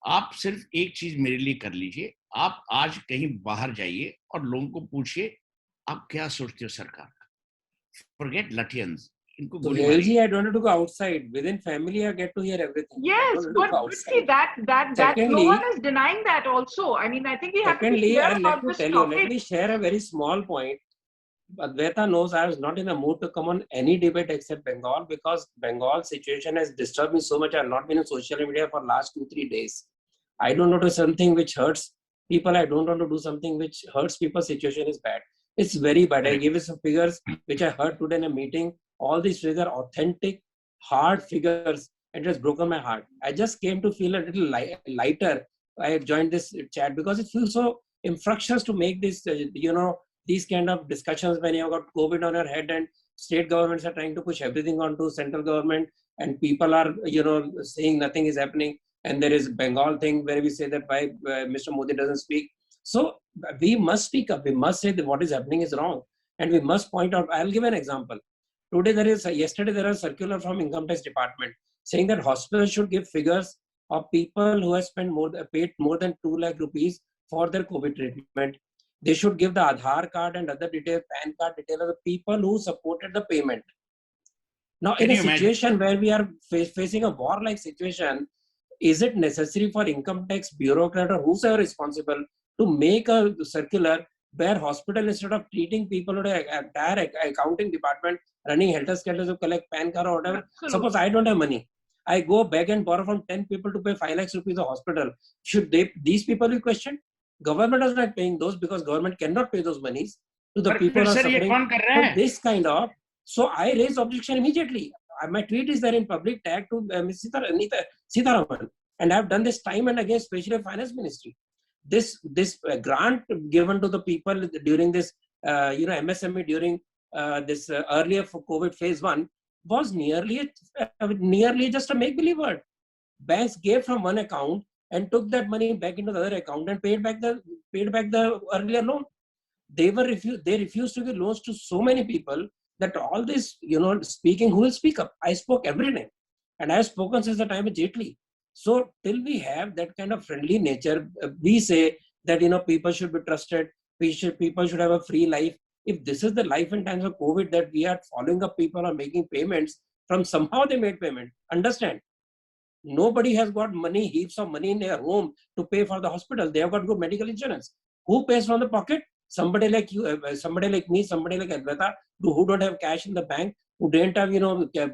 आप सिर्फ एक चीज मेरे लिए कर लीजिए. आप आज कहीं बाहर जाइए और लोगों को पूछिए, आप क्या सोचते हो सरकार का? Forget Lutyens. Suhel ji, I don't have to go outside. Within family, I get to hear everything. Yes, but see that Secondly, no one is denying that also. I mean, I think we have to be secondly, clear I'd like about to this tell you, topic. let me share a very small point. Advaita knows I was not in the mood to come on any debate except Bengal, because Bengal situation has disturbed me so much. I have not been on social media for last 2-3 days. I don't want to do something which hurts people. I don't want to do something which hurts people. Situation is bad. It's very bad. I gave you some figures which I heard today in a meeting. All these figures are authentic, hard figures, and it has broken my heart. I just came to feel a little lighter. I joined this chat because it feels so infructuous to make this, these kind of discussions when you've got COVID on your head and state governments are trying to push everything onto central government, and people are, saying nothing is happening. And there is Bengal thing where we say that why Mr. Modi doesn't speak. So we must speak up. We must say that what is happening is wrong. And we must point out. I'll give an example. Yesterday there is a circular from Income Tax Department saying that hospitals should give figures of people who have paid more than 2 lakh rupees for their COVID treatment. They should give the Aadhaar card and other details, PAN card details of the people who supported the payment. Now, in a situation where we are facing a war-like situation, is it necessary for income tax bureaucrat or whosoever responsible to make a circular where hospital, instead of treating people with an entire accounting department running helter-skelter to collect PAN card or whatever? Absolutely. Suppose I don't have money. I go beg and borrow from 10 people to pay 5 lakhs rupees a hospital. Should these people be questioned? Government is not paying those because government cannot pay those monies to the people who are suffering. So this kind of, so I raise objection immediately. My tweet is there in public, tag to Ms. Sitharaman, and I have done this time and again, especially Finance Ministry. This grant given to the people during this, MSME during this earlier for COVID phase 1 was nearly just a make-believe word. Banks gave from one account and took that money back into the other account and paid back the earlier loan. They refused to give loans to so many people that all this, speaking, who will speak up? I spoke every time, and I have spoken since the time of Jaitley. So till we have that kind of friendly nature, we say that people should be trusted. People should have a free life. If this is the life in times of COVID that we are following up, people are making payments from somehow they made payment. Understand? Nobody has got money, heaps of money in their home to pay for the hospital. They have got good medical insurance. Who pays from the pocket? Somebody like you, somebody like me, somebody like Advaita, who don't have cash in the bank, who don't have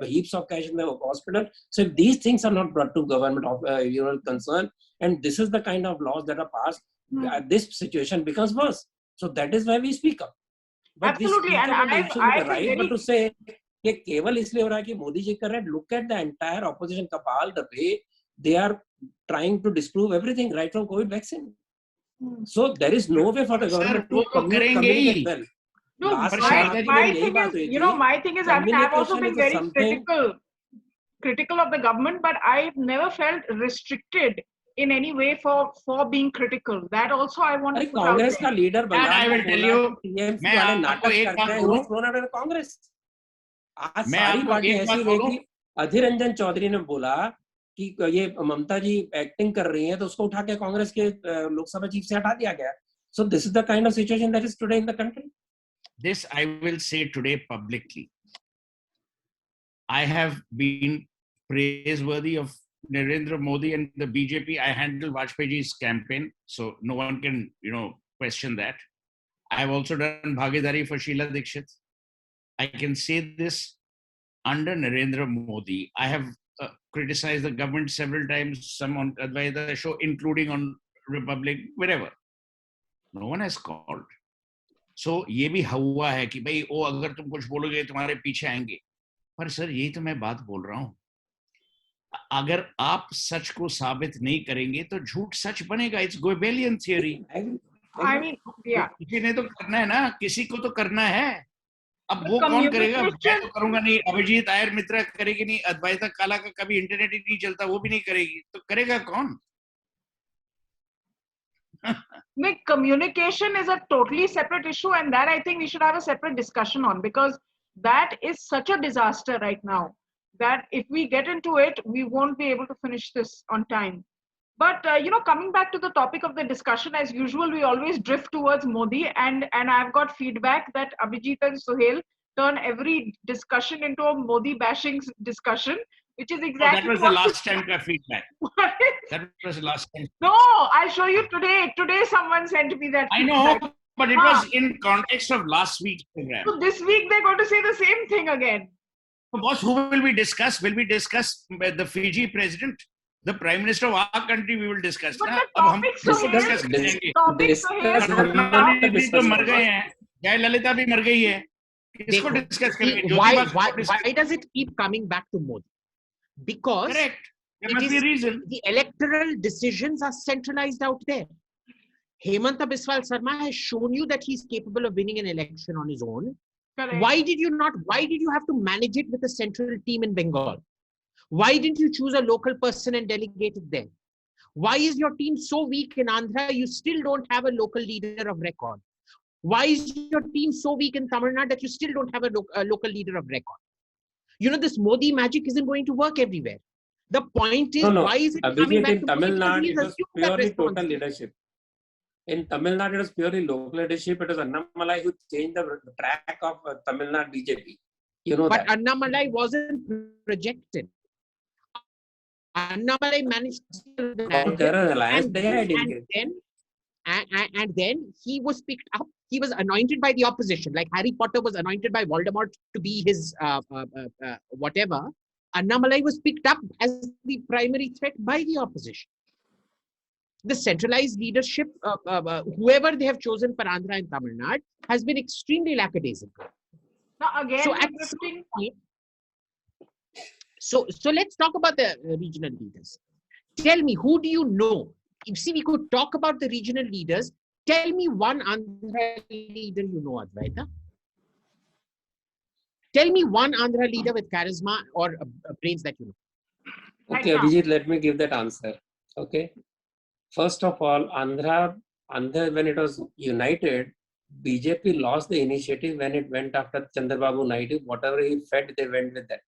heaps of cash in the hospital. So if these things are not brought to government concern, and this is the kind of laws that are passed, this situation becomes worse. So that is why we speak up. But absolutely, and I right, but to say कि केवल इसलिए हो रहा है कि मोदी जी कर रहे हैं, look at the entire opposition cabal, the way they are trying to disprove everything right from COVID vaccine. So there is no way for the government to communicate well. No, my thing is, I mean, I've also been very critical of the government, but I've never felt restricted in any way for being critical. That also I want to put out Congress का leader I will tell you, TMC वाले नाटक करते हैं, who's thrown out of Congress? आज सारी party ऐसी गई कि अधीर रंजन चौधरी ने बोला कि ये ममता जी एक्टिंग कर रही हैं, तो उसको उठा के कांग्रेस के लोकसभा चीफ से हटा दिया गया. So this is the kind of situation that is today in the country. This I will say today publicly. I have been praiseworthy of Narendra Modi and the BJP. I handled Vajpayee's campaign, so no one can, question that. I have also done Bhagidari for Sheila Dikshit. I can say this under Narendra Modi. I have criticized the government several times, some on Advaita show, including on Republic, wherever. No one has called. So ये भी हुआ है कि भाई ओ अगर तुम कुछ बोलोगे तुम्हारे पीछे आएंगे. पर सर यही तो मैं बात बोल रहा हूँ. अगर आप सच को साबित नहीं करेंगे तो झूठ सच बनेगा. It's Goebbelian theory. I mean, yeah. किसी ने तो करना है ना, किसी को तो करना है. अब वो कौन करेगा? मैं तो करूंगा नहीं, अभिजीत आयर मित्रा करेगी नहीं, अद्वैता काला का कभी इंटरनेट ही नहीं चलता, वो भी नहीं करेगी, तो करेगा कौन? Communication is a totally separate issue, and that I think we should have a separate discussion on, because that is such a disaster right now that if we get into it, we won't be able to finish this on time. But coming back to the topic of the discussion, as usual, we always drift towards Modi, and I've got feedback that Abhijit and Suhel turn every discussion into a Modi bashing discussion, which is exactly. That was the last time ka feedback. What? That was the last time. No, I'll show you today. Today someone sent me that feedback. I know, but it was in context of last week's program. So this week they're going to say the same thing again. So boss, who will we discuss? Will we discuss the Fiji president? The Prime Minister of our country we will discuss. But the topics तो मर गए हैं, जय ललिता भी मर गई है. किसको डिस्कस करेंगे? Why does it keep coming back to Modi? Because correct. There must be a reason. The electoral decisions are centralized out there. Himanta Biswa Sarma has shown you that he's capable of winning an election on his own. Correct. Why did you have to manage it with a central team in Bengal? Why didn't you choose a local person and delegate it there? Why is your team so weak in Andhra? You still don't have a local leader of record. Why is your team so weak in Tamil Nadu that you still don't have a local leader of record? This Modi magic isn't going to work everywhere. The point is, why is it coming back in Tamil Nadu? It was purely total leadership. In Tamil Nadu, it was purely local leadership. It was Annamalai who changed the track of Tamil Nadu BJP. But Annamalai wasn't projected. Annamalai managed to and then he was picked up. He was anointed by the opposition, like Harry Potter was anointed by Voldemort to be his whatever. Annamalai was picked up as the primary threat by the opposition. The centralized leadership, whoever they have chosen for Andhra and Tamil Nadu, has been extremely lackadaisical. Now again, so let's talk about the regional leaders. Tell me, who do you know? See, we could talk about the regional leaders. Tell me one Andhra leader you know, Advaita. Tell me one Andhra leader with charisma or brains that you know. Okay, Abhijit, let me give that answer. Okay. First of all, Andhra, when it was united, BJP lost the initiative when it went after Chandrababu Naidu. Whatever he fed, they went with that.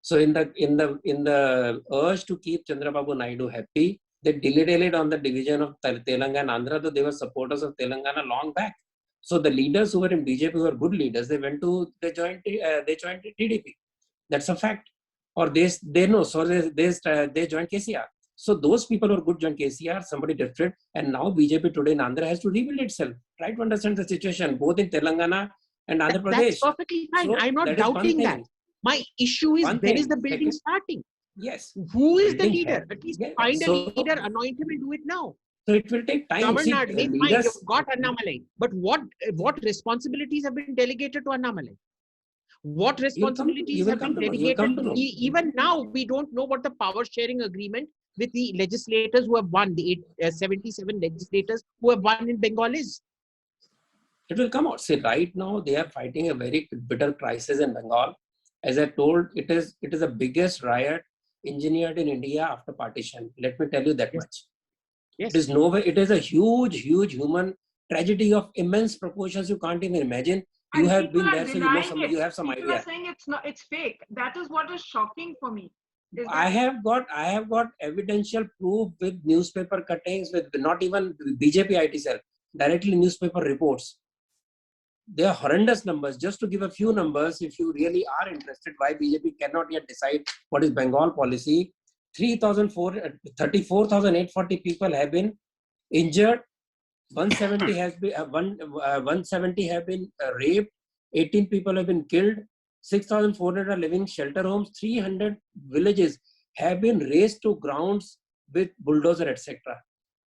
So in the urge to keep Chandrababu Naidu happy, they dilly-dallied on the division of Telangana and Andhra, though they were supporters of Telangana long back. So the leaders who were in BJP who were good leaders, they joined TDP. That's a fact. Or they joined KCR. So those people who are good joined KCR, somebody different, and now BJP today in Andhra has to rebuild itself. Try to understand the situation both in Telangana and Andhra Pradesh. That's perfectly fine. So I'm not doubting that. My issue is when is the building starting? Yes. Who is the leader? At least find a leader, anoint him and do it now. So it will take time. Tamil Nadu, fine, you've got Annamalai. But what responsibilities have been delegated to Annamalai? What responsibilities have been delegated to? Even now, we don't know what the power sharing agreement with the legislators who have won, the 77 legislators who have won in Bengal is. It will come out. See, right now, they are fighting a very bitter crisis in Bengal. As I told, it is the biggest riot engineered in India after partition. Let me tell you that much. Yes. It is a huge human tragedy of immense proportions you can't even imagine. You have been there, so you have some idea. People are saying it's fake. That is what is shocking for me. I have got evidential proof with newspaper cuttings, with not even BJP IT cell, directly newspaper reports. They are horrendous numbers. Just to give a few numbers, if you really are interested why BJP cannot yet decide what is Bengal policy. 34,840 people have been injured. 170 has been 170 have been raped. 18 people have been killed. 6,400 are living in shelter homes. 300 villages have been razed to grounds with bulldozer, etc.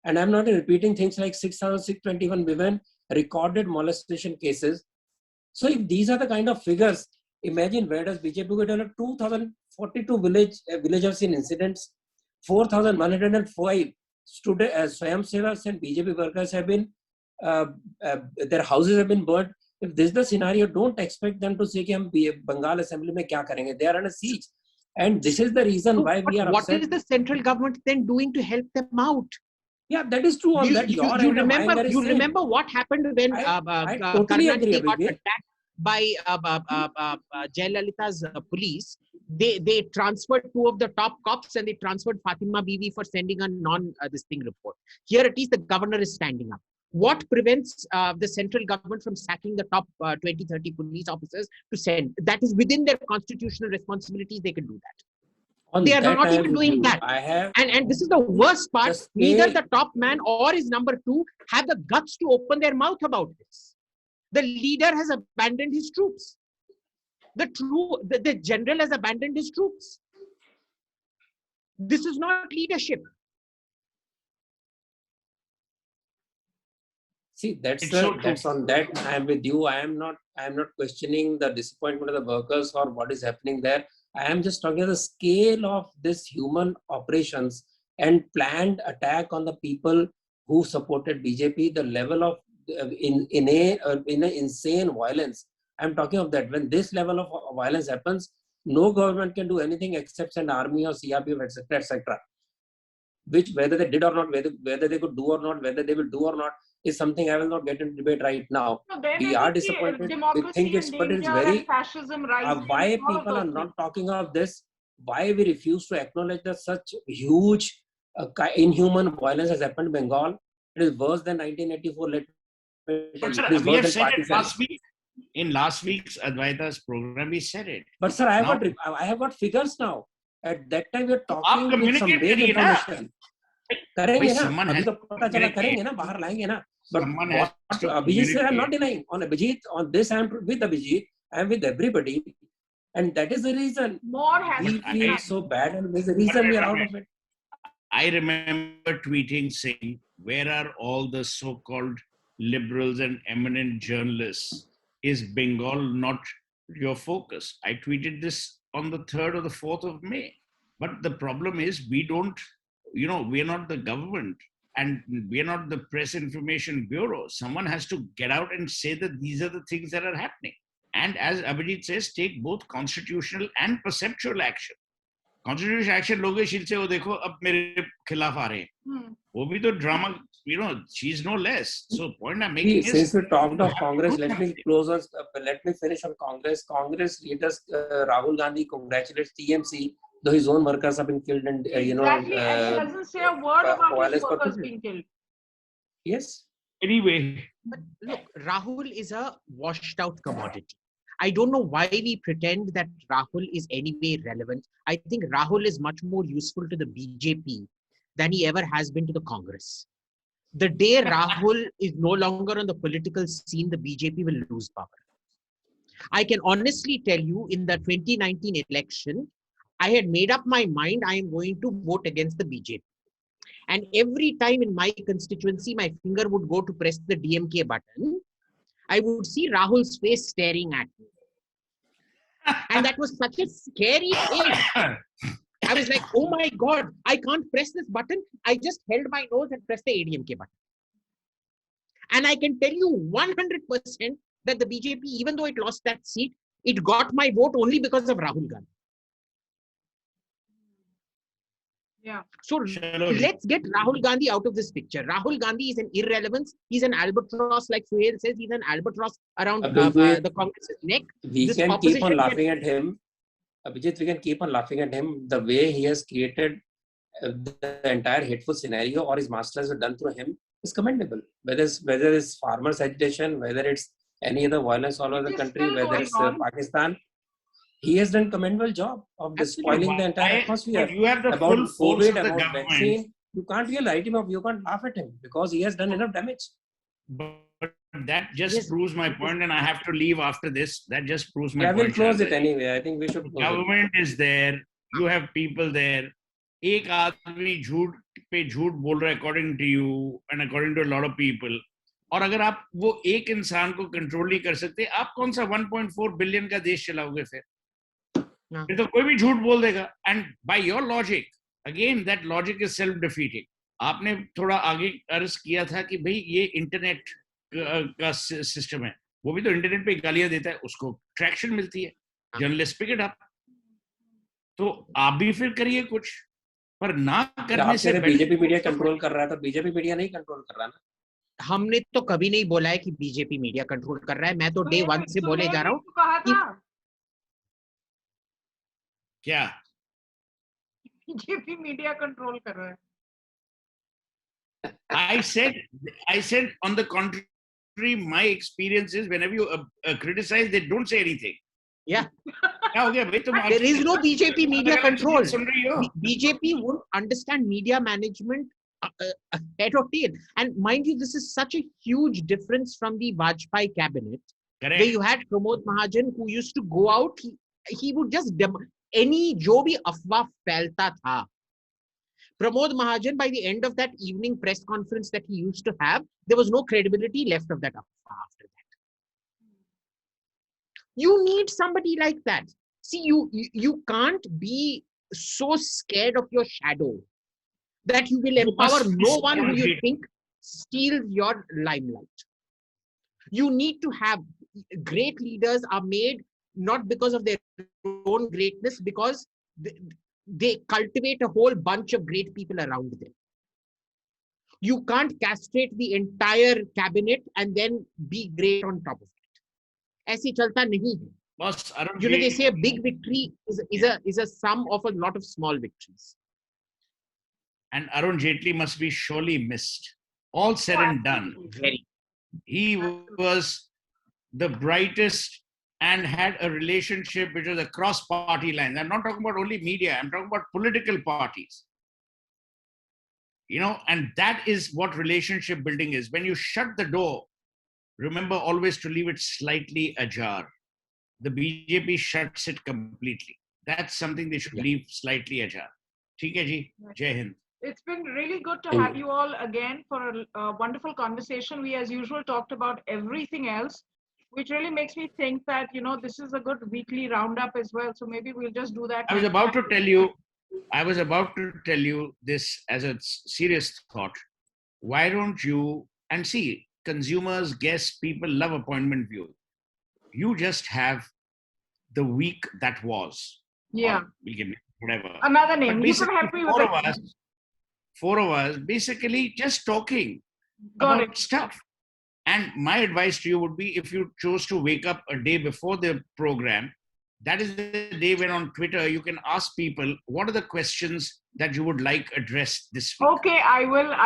And I'm not repeating things like 6,621 women recorded molestation cases. So if these are the kind of figures, imagine where does BJP go? 2,042 villagers in incidents, 4,105 student Swayam Sevaks and BJP workers have been, their houses have been burned. If this is the scenario, don't expect them to say कि हम Bengal Assembly में क्या करेंगे. They are under siege. And this is the reason why we are what upset. What is the central government then doing to help them out? Yeah, that is true. On that, you remember what happened when I totally agree, got attacked by Jayalalitha's police. They transferred 2 of the top cops and they transferred Fatima Bibi for sending a this thing report. Here at least the governor is standing up. What prevents the central government from sacking the top 20, 30 police officers to send? That is within their constitutional responsibilities. They can do that. They are not even doing that. And this is the worst part. Neither the top man or his number 2 have the guts to open their mouth about this. The leader has abandoned his troops. The general has abandoned his troops. This is not leadership. See, that's on that. I am with you. I am not questioning the disappointment of the workers or what is happening there. I am just talking about the scale of this human operations and planned attack on the people who supported BJP. The level of in a insane violence. I am talking of that. When this level of violence happens, no government can do anything except send army or CRPF, etc., etc. Which whether they did or not, whether they could do or not, whether they will do or not, is something I will not get into debate right now. No, we are disappointed. We think it's, but it's very fascism rising. Why people are not talking of this? Why we refuse to acknowledge that such huge inhuman violence has happened in Bengal? It is worse than 1984. We have said it last week. In last week's Advaita's program, we said it. But sir, I have got figures now. At that time, we are talking with some vague information. करेंगे ना, अभी तो पता चला करेंगे ना, बाहर लाएंगे ना. But Abhijit said, I'm not denying. On Abhijit, on this, I'm with Abhijit. I'm with everybody, and that is the reason we feel so bad, and there's a reason we are out of it. I remember tweeting saying, "Where are all the so-called liberals and eminent journalists? Is Bengal not your focus?" I tweeted this on the 3rd or the 4th of May. But the problem is we don't, we are not the government and we are not the Press Information Bureau. Someone has to get out and say that these are the things that are happening. And as Abhijit says, take both constitutional and perceptual action. Constitutional action, लोग शील से वो देखो अब मेरे खिलाफ आ रहे हैं. वो भी तो drama, she's no less. So point I'm making is, since we talked of Congress, let me finish on Congress. Congress leaders Rahul Gandhi congratulates TMC, though his own workers have been killed, and exactly, and he doesn't say a word about his workers being killed. Yes. Anyway, but look, Rahul is a washed out commodity. I don't know why we pretend that Rahul is anyway relevant. I think Rahul is much more useful to the BJP than he ever has been to the Congress. The day Rahul is no longer on the political scene, the BJP will lose power. I can honestly tell you, in the 2019 election, I had made up my mind I am going to vote against the BJP. And every time in my constituency, my finger would go to press the DMK button, I would see Rahul's face staring at me. And that was such a scary thing. I was like, oh my God, I can't press this button. I just held my nose and pressed the ADMK button. And I can tell you 100% that the BJP, even though it lost that seat, it got my vote only because of Rahul Gandhi. Yeah. So let's get Rahul Gandhi out of this picture. Rahul Gandhi is an irrelevance. He's an albatross, like Suhel says. He's an albatross around the Congress's neck. We can keep on laughing at him. Abhijit, we can keep on laughing at him. The way he has created the entire hateful scenario, or his masters have done through him, is commendable. Whether it's farmers' agitation, whether it's any other violence all over the country, whether it's Pakistan. He has done commendable job of spoiling the entire atmosphere. But you have the about full force COVID, of the about government. vaccine. You can't really write him off. You can't laugh at him because he has done enough damage. But that just proves my point, and I have to leave after this. That just proves my Yeah, point. we'll close it anyway. I think we should. Government is there. You have people there. एक आदमी झूठ पे झूठ बोल रहा है according to you and according to a lot of people. और अगर आप वो एक इंसान को कंट्रोल नहीं कर सकते, आप कौन सा 1.4 बिलियन का देश चलाओगे फिर? फिर तो कोई भी झूठ बोल देगा. And by your logic, again that logic is self-defeating. आपने थोड़ा आगे अर्ज किया था कि भाई ये इंटरनेट का सिस्टम है, वो भी तो इंटरनेट पे गालियां देता है, उसको ट्रैक्शन मिलती है, जर्नलिस्ट पिक इट अप. तो आप भी फिर करिए कुछ, पर ना करने से बीजेपी मीडिया कंट्रोल कर रहा है, तो बीजेपी मीडिया नहीं कंट्रोल कर रहा ना. हमने तो कभी नहीं बोला है कि बीजेपी मीडिया कंट्रोल कर रहा है. मैं तो डे 1 से बोले जा रहा हूँ. क्या बीजेपी मीडिया कंट्रोल कर रहा है? I said on the contrary, my experience is whenever you criticize, they don't say anything. Yeah. क्या हो गया भाई तुम? There is no BJP media control. BJP won't understand media management head or tail. And mind you, this is such a huge difference from the Vajpayee cabinet. Correct. Where you had Pramod Mahajan who used to go out, he would just any जो भी अफवाह फैलता था. Pramod Mahajan, by the end of that evening press conference that he used to have, there was no credibility left of that after that. You need somebody like that. See, you can't be so scared of your shadow that you will empower no one who you think steals your limelight. You need to have great leaders are made not because of their own greatness, because they cultivate a whole bunch of great people around them. You can't castrate the entire cabinet and then be great on top of it. ऐसी चलता नहीं है. Boss, you know, they say a big victory is a sum of a lot of small victories. And Arun Jaitley must be surely missed. All said and done. Very. He was the brightest and had a relationship which was across party lines. I'm not talking about only media, I'm talking about political parties. You know, and that is what relationship building is. When you shut the door, remember always to leave it slightly ajar. The BJP shuts it completely. That's something they should leave slightly ajar. ठीक है जी, Jai Hind. It's been really good to have you all again for a wonderful conversation. We, as usual, talked about everything else, which really makes me think that, you know, this is a good weekly roundup as well. So maybe we'll just do that. I was about to tell you this as a serious thought. Why don't you, and see, consumers, guests, people love appointment viewing. You just have the week that was. Yeah. We'll give it whatever. Another name. You can help me with it. Four of us basically just talking about stuff. And my advice to you would be, if you chose to wake up a day before the program, that is the day when on Twitter you can ask people, what are the questions that you would like addressed this week? Okay, I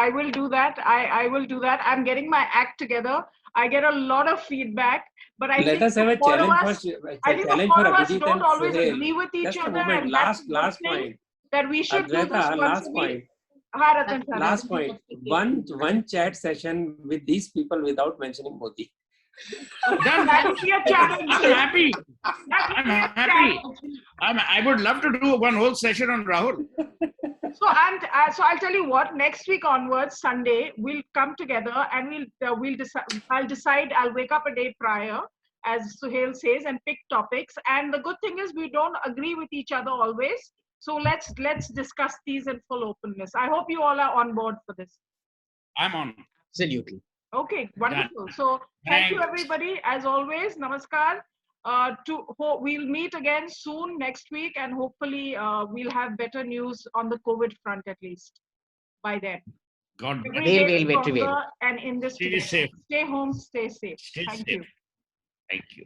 will do that. I will do that. I'm getting my act together. I get a lot of feedback, but I think us have a challenge for us don't always agree with each other. And last point that we should do this last point. Last point. One chat session with these people without mentioning Modi. That would be a challenge. I'm happy. I would love to do one whole session on Rahul. So I'll tell you what. Next week onwards, Sunday, we'll come together and we'll decide. I'll wake up a day prior, as Suhel says, and pick topics. And the good thing is we don't agree with each other always. So let's discuss these in full openness. I hope you all are on board for this. I'm on. Absolutely. Okay, wonderful. So thank you everybody. As always, namaskar. We'll meet again soon next week, and hopefully we'll have better news on the COVID front at least by then. God bless. And in this, stay safe. Stay home, stay safe. Stay Thank safe. you. Thank you.